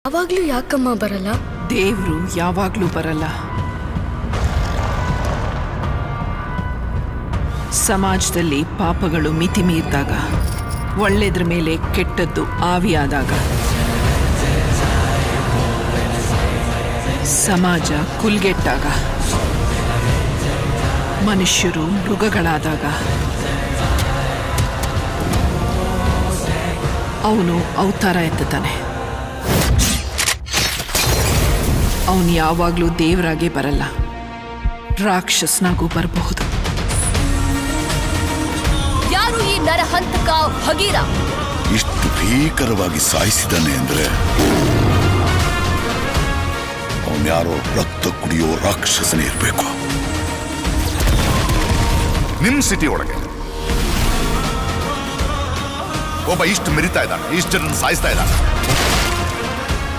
ಯಾವಾಗ್ಲೂ ಯಾಕಮ್ಮ ಬರಲ್ಲ? ದೇವ್ರು ಯಾವಾಗ್ಲೂ ಬರಲ್ಲ. ಸಮಾಜದಲ್ಲಿ ಪಾಪಗಳು ಮಿತಿ ಮೀರಿದಾಗ, ಒಳ್ಳೆದ್ರ ಮೇಲೆ ಕೆಟ್ಟದ್ದು ಆವಿಯಾದಾಗ, ಸಮಾಜ ಕುಲ್ಗೆಟ್ಟಾಗ, ಮನುಷ್ಯರು ಮೃಗಗಳಾದಾಗ ಅವನು ಅವತಾರ ಎತ್ತಾನೆ. ಅವನು ಯಾವಾಗಲೂ ದೇವರಾಗೆ ಬರಲ್ಲ, ರಾಕ್ಷಸನಾಗೂ ಬರಬಹುದು. ಯಾರು ಈ ನರಹಂತಕ ಭಗೀರ? ಇಷ್ಟು ಭೀಕರವಾಗಿ ಸಾಯಿಸಿದಾನೆ ಅಂದ್ರೆ ಅವನ್ಯಾರೋ ರಕ್ತ ಕುಡಿಯೋ ರಾಕ್ಷಸನೇ ಇರಬೇಕು. ನಿಮ್ ಸಿಟಿ ಒಳಗೆ ಒಬ್ಬ ಇಷ್ಟು ಮೆರಿತಾ ಇದ್ದಾನೆ, ಇಷ್ಟು ಜನ ಸಾಯಿಸ್ತಾ ಇದ್ದಾನೆ.